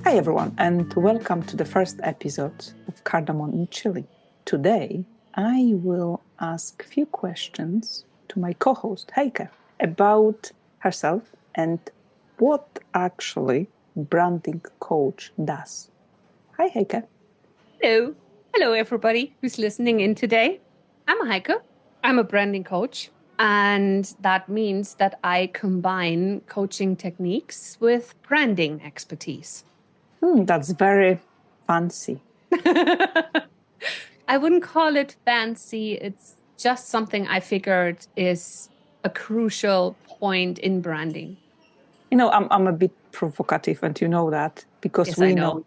Hi everyone, and welcome to the first episode of Kardamom in Chile. Today, I will ask a few questions to my co-host Heike about herself and what actually branding coach does. Hi Heike. Hello. Hello, everybody who's listening in today. I'm Heike. I'm a branding coach. And that means that I combine coaching techniques with branding expertise. That's very fancy. I wouldn't call it fancy. It's just something I figured is a crucial point in branding. You know, I'm a bit provocative, and you know that because Yes, I know.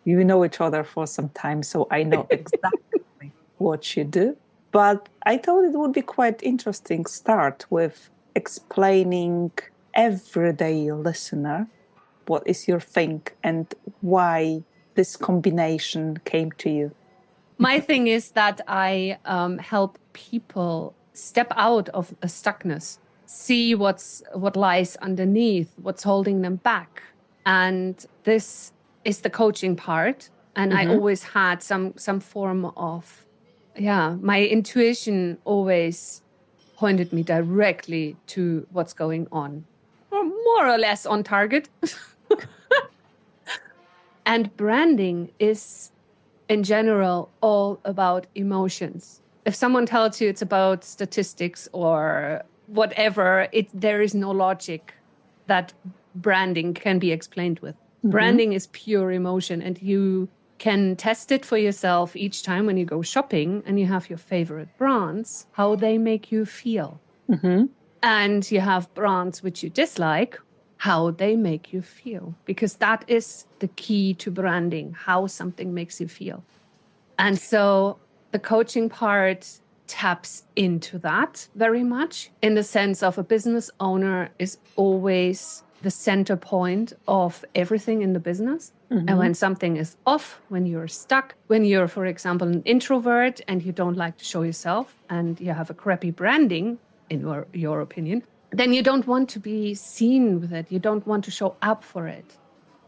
we know each other for some time, so I know exactly what you do. But I thought it would be quite interesting start with explaining everyday listener what is your thing and why this combination came to you. My thing is that I help people step out of a stuckness, see what lies underneath, what's holding them back. And this is the coaching part. And I always had some form of, my intuition always pointed me directly to what's going on, or more or less on target. And branding is in general all about emotions. If someone tells you it's about statistics or whatever, there is no logic that branding can be explained with. Branding is pure emotion, and you can test it for yourself each time when you go shopping and you have your favorite brands, how they make you feel. And you have brands which you dislike, how they make you feel, because that is the key to branding, how something makes you feel. And so the coaching part taps into that very much, in the sense of a business owner is always the center point of everything in the business. And when something is off, when you're stuck, when you're, for example, an introvert and you don't like to show yourself and you have a crappy branding, in your opinion, then you don't want to be seen with it. You don't want to show up for it.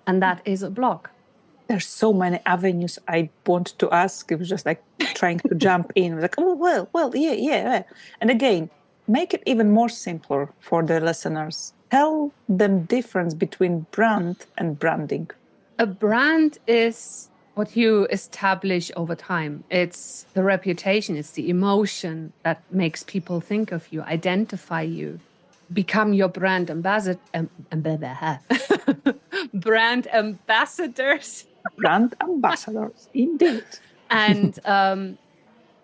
And that is a block. There's so many avenues I want to ask. It was just like trying to jump in. It was like, oh, well, yeah. And again, make it even more simpler for the listeners. Tell them difference between brand and branding. A brand is what you establish over time. It's the reputation, it's the emotion that makes people think of you, identify you, become your brand ambassador. Brand ambassadors. Brand ambassadors, indeed. And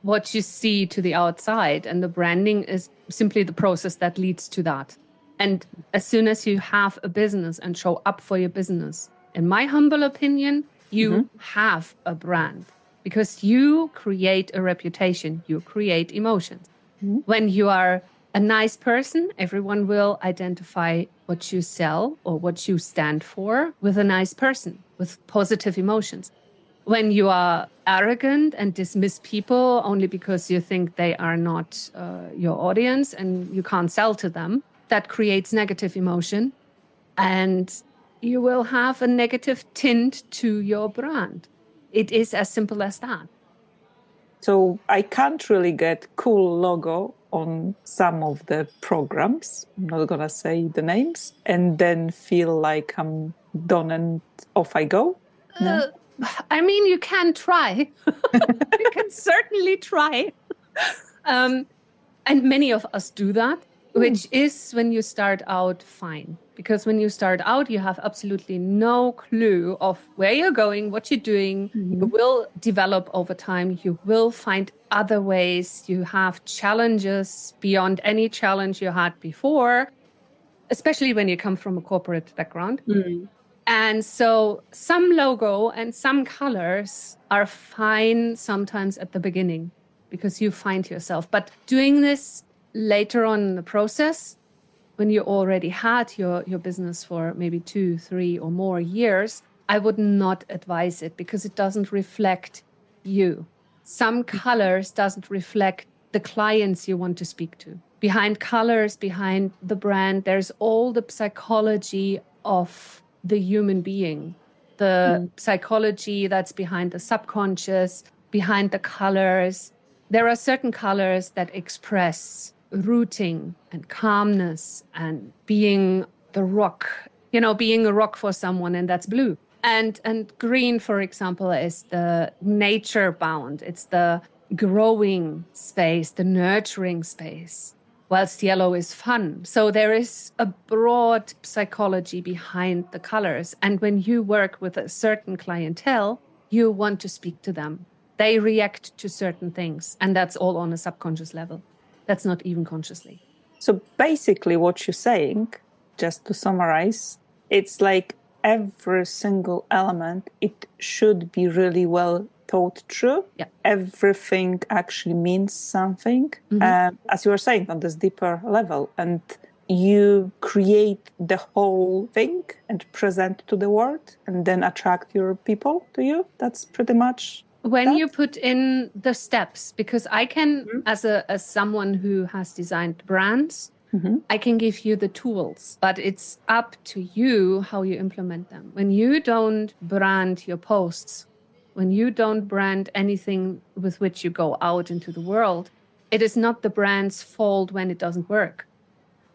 what you see to the outside. And the branding is simply the process that leads to that. And as soon as you have a business and show up for your business, in my humble opinion, you have a brand, because you create a reputation, you create emotions. When you are a nice person, everyone will identify what you sell or what you stand for with a nice person, with positive emotions. When you are arrogant and dismiss people only because you think they are not your audience and you can't sell to them, that creates negative emotion. And you will have a negative tint to your brand. It is as simple as that. So I can't really get cool logo on some of the programs. I'm not going to say the names, and then feel like I'm done and off I go. No? I mean, you can try. You can certainly try. And many of us do that, which is when you start out fine. Because when you start out, you have absolutely no clue of where you're going, what you're doing. You will develop over time. You will find other ways. You have challenges beyond any challenge you had before, especially when you come from a corporate background. And so some logo and some colors are fine sometimes at the beginning because you find yourself. But doing this later on in the process, when you already had your business for maybe 2, 3 or more years, I would not advise it because it doesn't reflect you. Some colors doesn't reflect the clients you want to speak to. Behind colors, behind the brand, there's all the psychology of the human being, the psychology that's behind the subconscious, behind the colors. There are certain colors that express rooting and calmness and being the rock, being a rock for someone, and that's blue. And green, for example, is the nature bound. It's the growing space, the nurturing space, whilst yellow is fun. So there is a broad psychology behind the colors. And when you work with a certain clientele, you want to speak to them. They react to certain things. And that's all on a subconscious level. That's not even consciously. So basically what you're saying, just to summarize, it's like every single element, it should be really well thought through. Yeah. Everything actually means something, as you were saying, on this deeper level. And you create the whole thing and present to the world and then attract your people to you. That's pretty much when you put in the steps, because I can, as someone who has designed brands, I can give you the tools, but it's up to you how you implement them. When you don't brand your posts, when you don't brand anything with which you go out into the world, it is not the brand's fault when it doesn't work.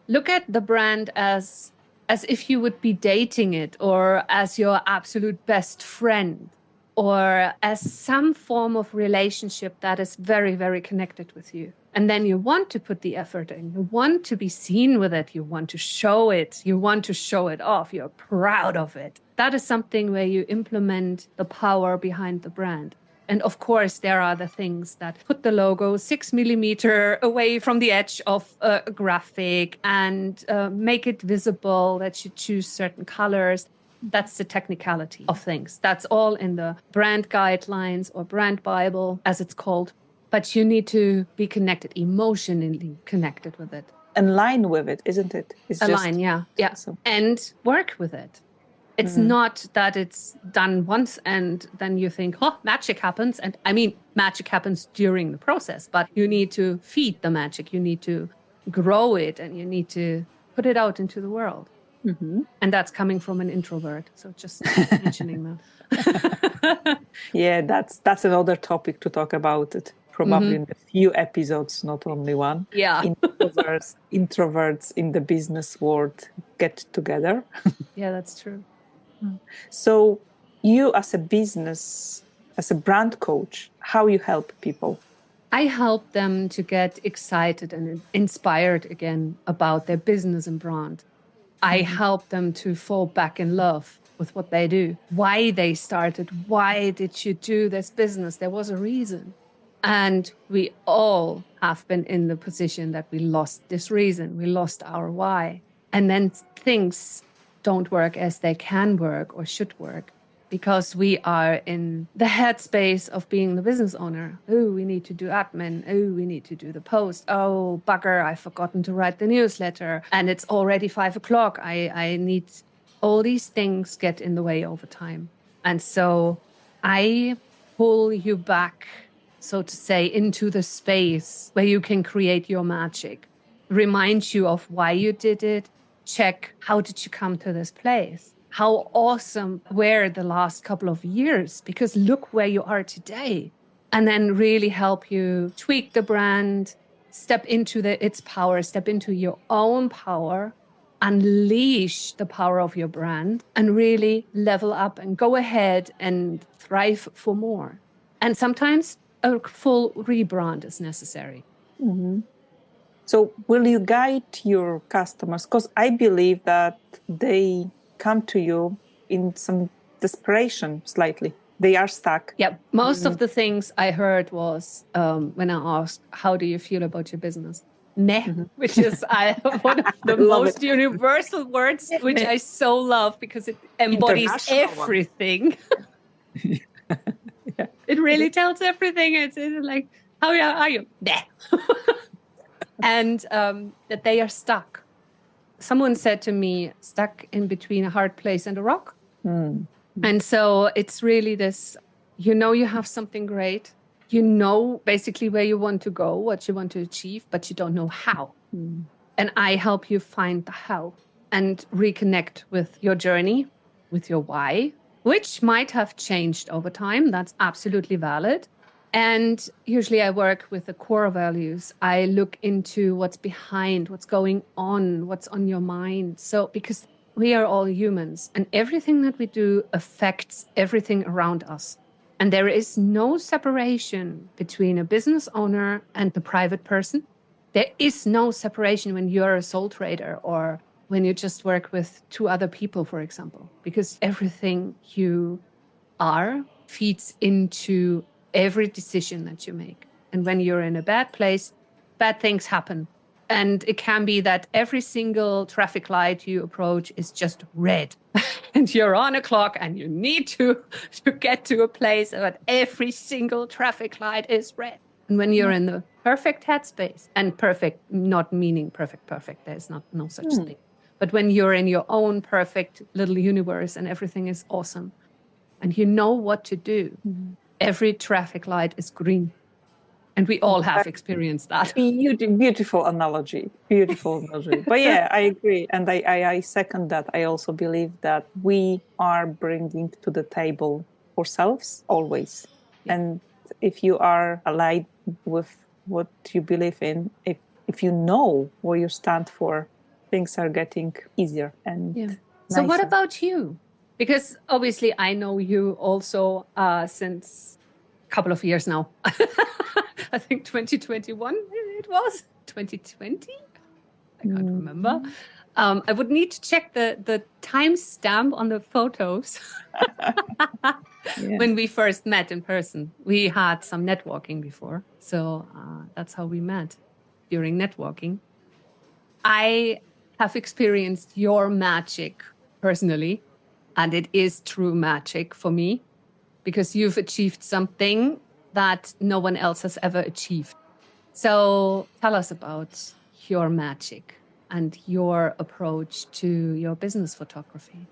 Look at the brand as if you would be dating it, or as your absolute best friend, or as some form of relationship that is very, very connected with you. And then you want to put the effort in. You want to be seen with it. You want to show it. You want to show it off. You're proud of it. That is something where you implement the power behind the brand. And of course, there are the things that put the logo 6 millimeter away from the edge of a graphic and make it visible, that you choose certain colors. That's the technicality of things. That's all in the brand guidelines or brand Bible, as it's called. But you need to be connected, emotionally connected with it. Align with it, isn't it? It's Align, yeah. So. And work with it. It's not that it's done once and then you think, oh, magic happens. And I mean, magic happens during the process, but you need to feed the magic. You need to grow it and you need to put it out into the world. And that's coming from an introvert. So just mentioning that. Yeah, that's another topic to talk about it. Probably in a few episodes, not only one. Yeah. Introverts in the business world get together. Yeah, that's true. So you as a brand coach, how you help people? I help them to get excited and inspired again about their business and brand. I help them to fall back in love with what they do, why they started, why did you do this business? There was a reason. And we all have been in the position that we lost this reason, we lost our why. And then things don't work as they can work or should work because we are in the headspace of being the business owner. Oh, we need to do admin. Oh, we need to do the post. Oh, bugger, I've forgotten to write the newsletter. And it's already 5 o'clock. I need all these things get in the way over time. And so I pull you back, so to say, into the space where you can create your magic, remind you of why you did it, check how did you come to this place? How awesome were the last couple of years? Because look where you are today. And then really help you tweak the brand, step into its power, step into your own power, unleash the power of your brand, and really level up and go ahead and thrive for more. And sometimes a full rebrand is necessary. So will you guide your customers? Because I believe that they come to you in some desperation slightly. They are stuck. Yeah, most of the things I heard was when I asked, how do you feel about your business? Meh, which is one of the most universal words, which I so love because it embodies everything. Yeah. It really tells everything. It's like, how are you? Meh. And that they are stuck. Someone said to me, stuck in between a hard place and a rock. And so it's really this, you have something great. You know basically where you want to go, what you want to achieve, but you don't know how. And I help you find the how and reconnect with your journey, with your why, which might have changed over time. That's absolutely valid. And usually I work with the core values. I look into what's behind, what's going on, what's on your mind. So, because we are all humans and everything that we do affects everything around us. And there is no separation between a business owner and the private person. There is no separation when you're a sole trader or when you just work with two other people, for example, because everything you are feeds into every decision that you make. And when you're in a bad place, bad things happen. And it can be that every single traffic light you approach is just red. And you're on a clock and you need to get to a place that every single traffic light is red. And when you're in the perfect headspace, and perfect, not meaning perfect, there's no such thing. But when you're in your own perfect little universe and everything is awesome and you know what to do, every traffic light is green. And we all have experienced that. Beautiful analogy. But yeah, I agree. And I second that. I also believe that we are bringing to the table ourselves always. Yeah. And if you are aligned with what you believe in, if you know where you stand for, things are getting easier and nicer. So what about you? Because obviously I know you also since a couple of years now. I think 2021 it was 2020. I can't remember. I would need to check the timestamp on the photos. When we first met in person. We had some networking before, so that's how we met, during networking. I have experienced your magic personally, and it is true magic for me, because you've achieved something that no one else has ever achieved. So tell us about your magic and your approach to your business photography.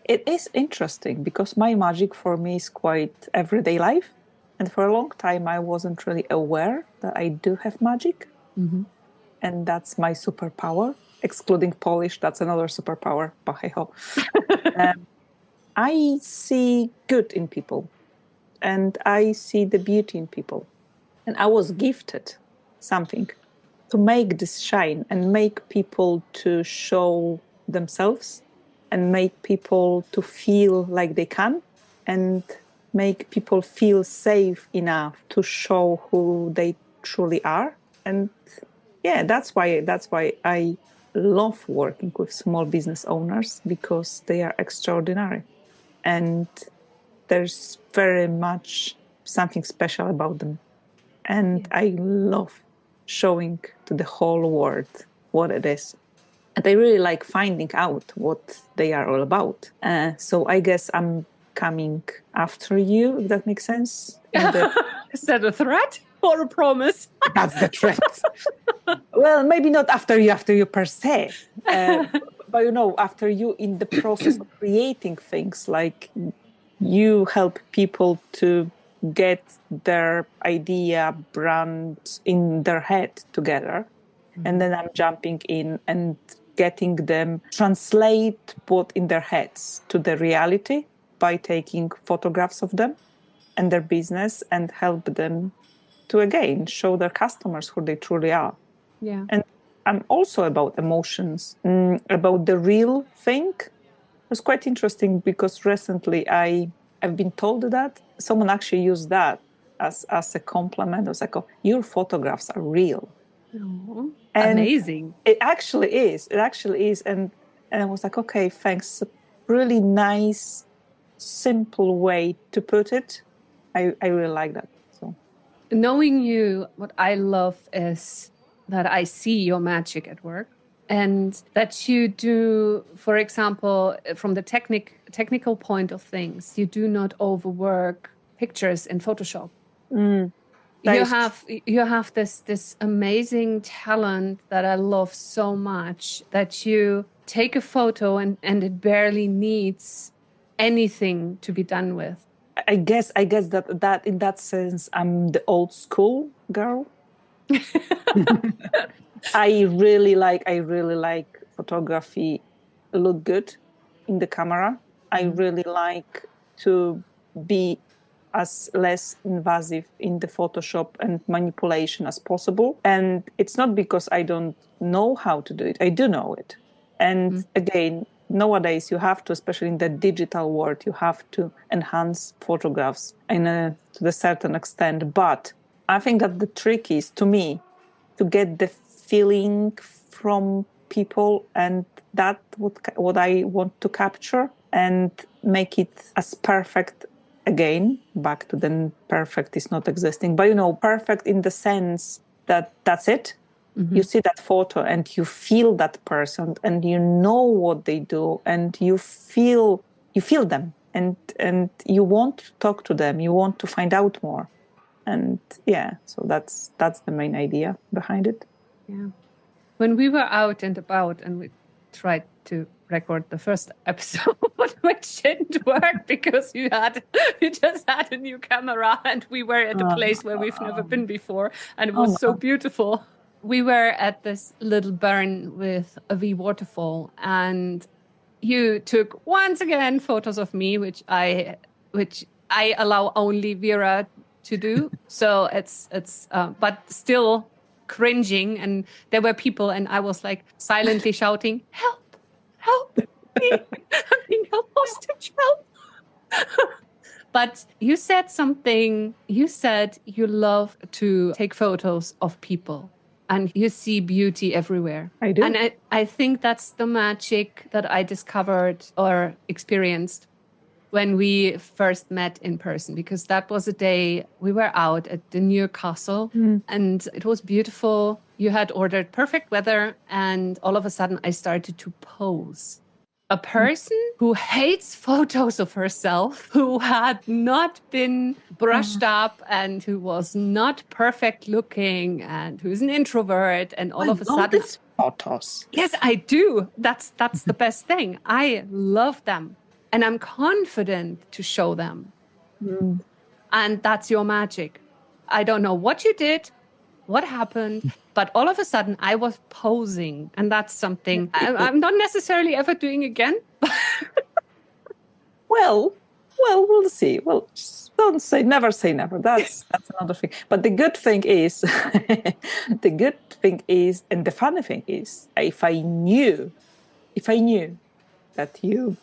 It is interesting because my magic for me is quite everyday life. And for a long time, I wasn't really aware that I do have magic. Mm-hmm. And that's my superpower, excluding Polish. That's another superpower. But hey-ho. I see good in people and I see the beauty in people. And I was gifted something to make this shine and make people to show themselves and make people to feel like they can and make people feel safe enough to show who they truly are. And yeah, that's why I love working with small business owners, because they are extraordinary. And there's very much something special about them. And I love showing to the whole world what it is. And I really like finding out what they are all about. So I guess I'm coming after you, if that makes sense. Is that a threat or a promise? That's the threat. Well, maybe not after you per se. But, after you in the process of creating things, like you help people to get their idea, brand in their head together. Mm-hmm. And then I'm jumping in and getting them translate what in their heads to the reality by taking photographs of them and their business and help them to, again, show their customers who they truly are. Yeah. And I'm also about emotions, about the real thing. It was quite interesting because recently I've been told that someone actually used that as a compliment. I was like, oh, your photographs are real. Oh, amazing. It actually is. And I was like, okay, thanks. Really nice, simple way to put it. I really like that. So, knowing you, what I love is that I see your magic at work, and that you do, for example, from the technical point of things, you do not overwork pictures in Photoshop. You have this amazing talent that I love so much, that you take a photo and it barely needs anything to be done with. I guess that in that sense, I'm the old school girl. I really like photography look good in the camera. I really like to be as less invasive in the Photoshop and manipulation as possible. And it's not because I don't know how to do it. I do know it. And again, nowadays you have to, especially in the digital world, you have to enhance photographs to a certain extent. But I think that the trick is, to me, to get the feeling from people, and that's what I want to capture, and make it as perfect. Again, back to then, perfect is not existing, but perfect in the sense that that's it. You see that photo and you feel that person, and you know what they do, and you feel them, and you want to talk to them, you want to find out more. And so that's the main idea behind it. Yeah. When we were out and about and we tried to record the first episode, which didn't work because you just had a new camera, and we were at a place where we've never been before, and it was so beautiful. We were at this little burn with a wee waterfall, and you took once again photos of me, which I allow only Vera to do. So it's but still cringing, and there were people, and I was like silently shouting, help me, I'm being held hostage, help. But you said something. You said you love to take photos of people, and you see beauty everywhere. I do. And I think that's the magic that I discovered or experienced when we first met in person, because that was a day we were out at the New Castle, and it was beautiful. You had ordered perfect weather, and all of a sudden I started to pose. A person who hates photos of herself, who had not been brushed up, and who was not perfect looking, and who's an introvert, and all of a sudden... these photos. Yes, I do. That's the best thing. I love them. And I'm confident to show them. And that's your magic. I don't know what you did, what happened, but all of a sudden I was posing. And that's something I'm not necessarily ever doing again. Well, we'll see. Well, never say never. That's another thing. But the good thing is, and the funny thing is, if I knew that you...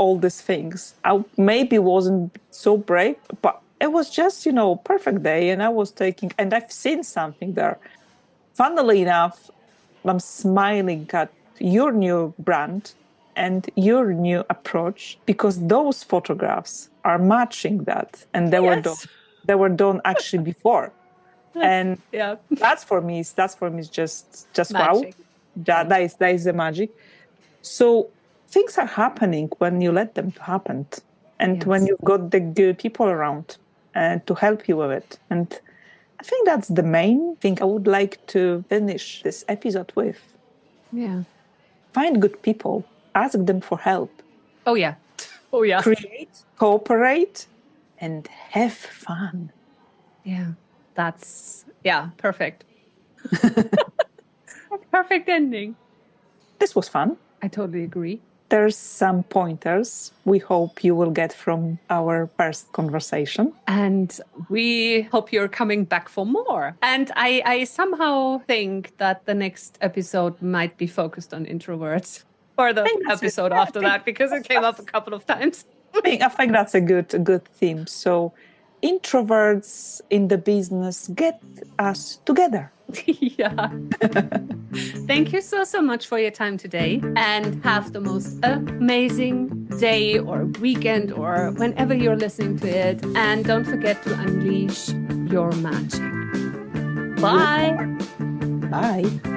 all these things, I maybe wasn't so brave, but it was just, perfect day, and I was taking, and I've seen something there. Funnily enough, I'm smiling at your new brand and your new approach, because those photographs are matching that, and they were done actually before. And that's for me is just wow. That is the magic. So things are happening when you let them to happen, and when you've got the good people around to help you with it. And I think that's the main thing I would like to finish this episode with. Yeah. Find good people. Ask them for help. Oh, yeah. Create, cooperate, and have fun. Yeah. That's, perfect. Perfect ending. This was fun. I totally agree. There's some pointers we hope you will get from our first conversation. And we hope you're coming back for more. And I somehow think that the next episode might be focused on introverts, or the episode after that, because it came up a couple of times. I think that's a good theme. So introverts in the business, get us together. Yeah. Thank you so much for your time today, and have the most amazing day or weekend or whenever you're listening to it. And don't forget to unleash your magic. Bye. Bye.